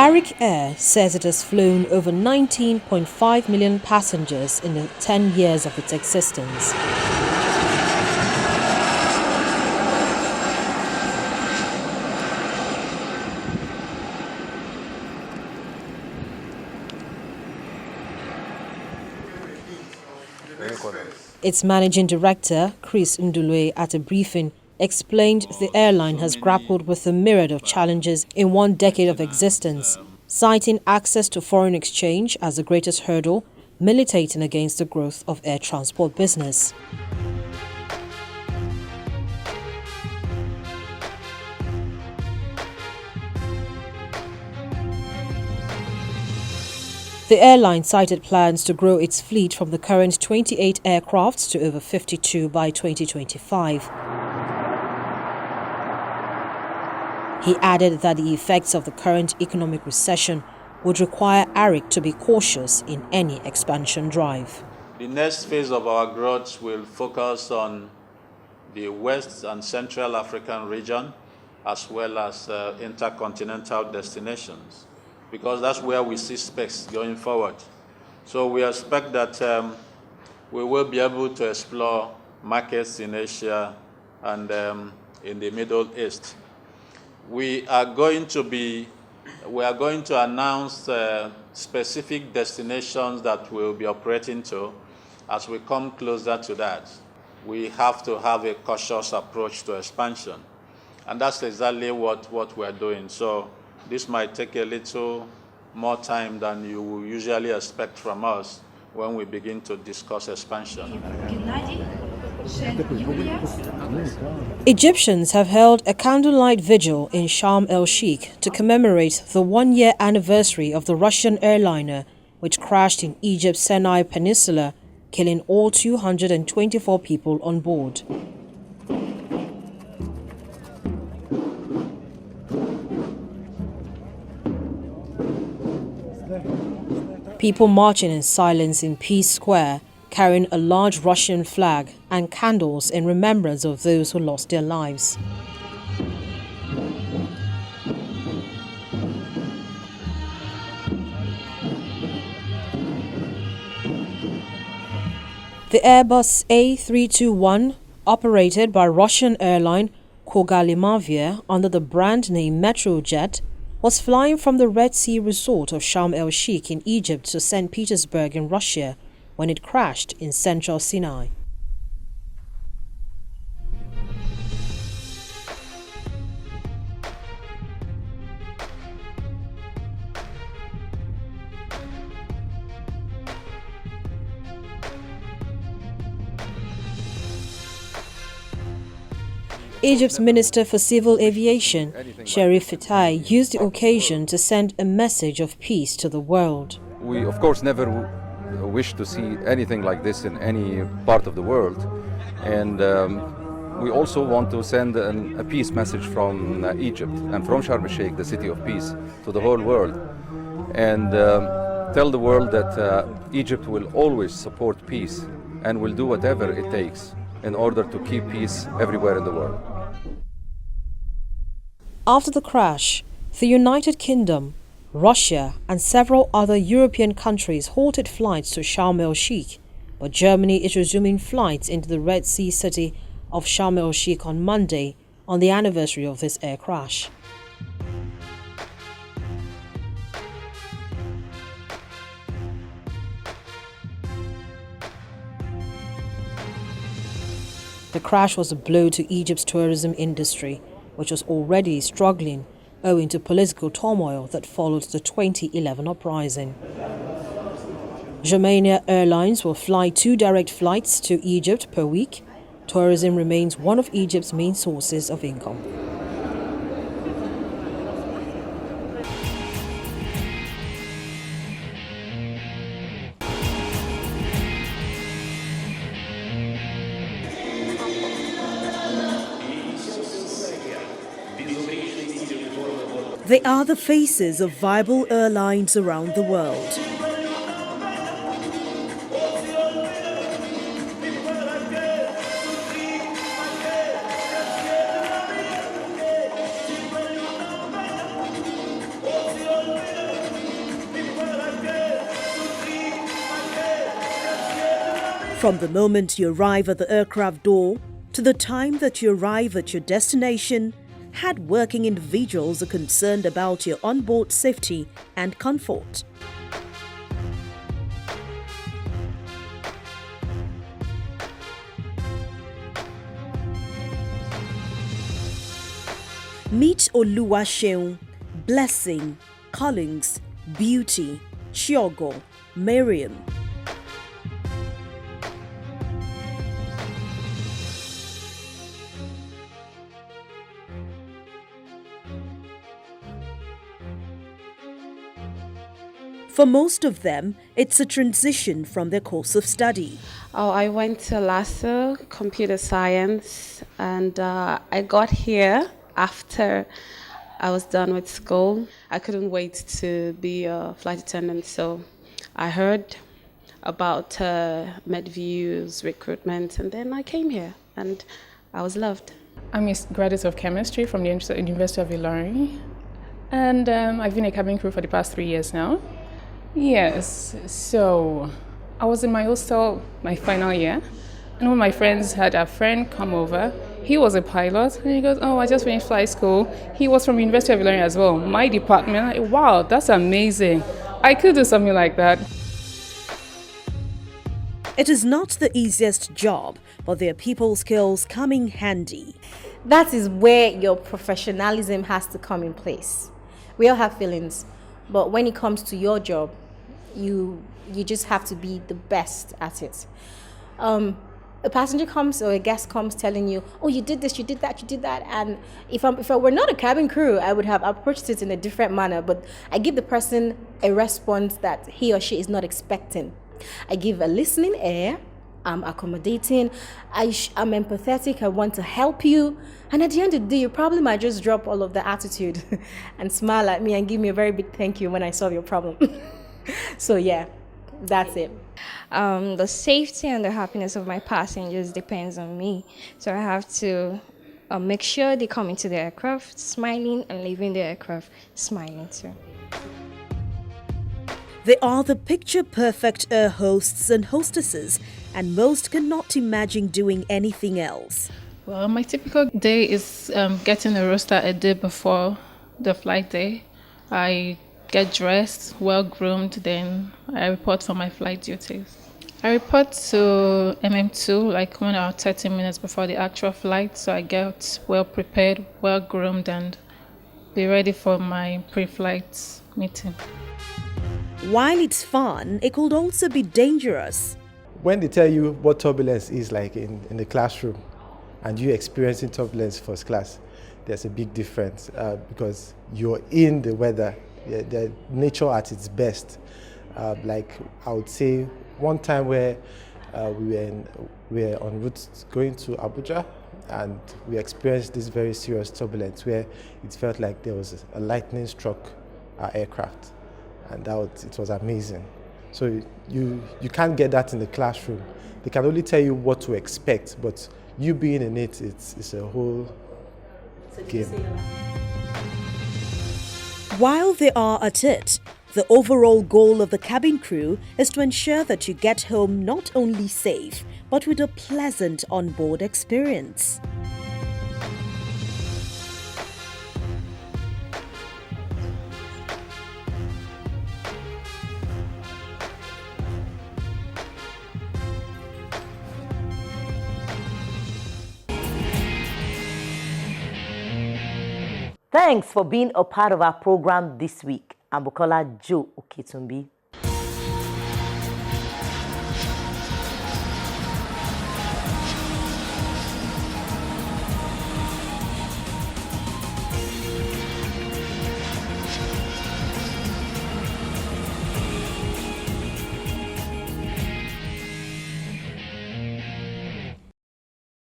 Arik Air says it has flown over 19.5 million passengers in the 10 years of its existence. Its managing director, Chris Ndulwe, at a briefing, explained the airline has grappled with a myriad of challenges in 1 decade of existence, citing access to foreign exchange as the greatest hurdle, militating against the growth of air transport business. The airline cited plans to grow its fleet from the current 28 aircrafts to over 52 by 2025. He added that the effects of the current economic recession would require Arik to be cautious in any expansion drive. The next phase of our growth will focus on the West and Central African region, as well as intercontinental destinations, because that's where we see space going forward. So we expect that we will be able to explore markets in Asia and in the Middle East. We are going to announce specific destinations that we'll be operating to as we come closer to that. We have to have a cautious approach to expansion, and that's exactly what we're doing. So this might take a little more time than you will usually expect from us when we begin to discuss expansion. Egyptians have held a candlelight vigil in Sharm el-Sheikh to commemorate the 1-year anniversary of the Russian airliner which crashed in Egypt's Sinai Peninsula, killing all 224 people on board. People marching in silence in Peace Square, carrying a large Russian flag and candles in remembrance of those who lost their lives. The Airbus A321, operated by Russian airline Kogalimavia under the brand name Metrojet, was flying from the Red Sea resort of Sharm el-Sheikh in Egypt to St. Petersburg in Russia when it crashed in central Sinai. Egypt's Minister for Civil Aviation, Sherif Fatai, used the occasion to send a message of peace to the world. We, of course, never wish to see anything like this in any part of the world. And we also want to send a peace message from Egypt and from Sharm el-Sheikh, the city of peace, to the whole world. And tell the world that Egypt will always support peace and will do whatever it takes in order to keep peace everywhere in the world. After the crash, the United Kingdom, Russia and several other European countries halted flights to Sharm el-Sheikh, but Germany is resuming flights into the Red Sea city of Sharm el-Sheikh on Monday on the anniversary of this air crash. The crash was a blow to Egypt's tourism industry, which was already struggling owing to political turmoil that followed the 2011 uprising. Germania Airlines will fly 2 direct flights to Egypt per week. Tourism remains one of Egypt's main sources of income. They are the faces of viable airlines around the world. From the moment you arrive at the aircraft door to the time that you arrive at your destination, hard-working individuals are concerned about your onboard safety and comfort. Meet Oluwaseun, Blessing, Collins, Beauty, Chiogo, Miriam. For most of them, it's a transition from their course of study. Oh, I went to LASA, computer science, and I got here after I was done with school. I couldn't wait to be a flight attendant, so I heard about MedView's recruitment, and then I came here, and I was loved. I'm a graduate of chemistry from the University of Airline, and I've been a cabin crew for the past 3 years now. Yes, so I was in my hostel my final year, and one of my friends had a friend come over. He was a pilot, and he goes, "Oh, I just finished flight school." He was from University of Illinois as well, my department. Like, wow, that's amazing. I could do something like that. It is not the easiest job, but their people skills come in handy. That is where your professionalism has to come in place. We all have feelings, but when it comes to your job, you just have to be the best at it. A passenger comes or a guest comes telling you, "Oh, you did this, you did that, you did that," and if I were not a cabin crew, I would have approached it in a different manner. But I give the person a response that he or she is not expecting. I give a listening ear. I'm accommodating. I'm empathetic. I want to help you. And at the end of the day, you probably might just drop all of the attitude and smile at me and give me a very big thank you when I solve your problem. So yeah, that's it. The safety and the happiness of my passengers depends on me. So I have to make sure they come into the aircraft smiling and leaving the aircraft smiling too. They are the picture-perfect air hosts and hostesses, and most cannot imagine doing anything else. Well, my typical day is getting a roster a day before the flight day. I get dressed, well-groomed, then I report for my flight duties. I report to MM2 like 1 hour 30 minutes before the actual flight, so I get well-prepared, well-groomed, and be ready for my pre-flight meeting. While it's fun, it could also be dangerous. When they tell you what turbulence is like in the classroom and you experiencing turbulence first class, there's a big difference because you're in the weather, the nature at its best. Like I would say one time where we were en route going to Abuja, and we experienced this very serious turbulence where it felt like there was a lightning struck our aircraft, and it was amazing. So you can't get that in the classroom. They can only tell you what to expect, but you being in it, it's a whole game. While they are at it, the overall goal of the cabin crew is to ensure that you get home not only safe, but with a pleasant onboard experience. Thanks for being a part of our program this week. I'm Bukola Joe Oketumbi.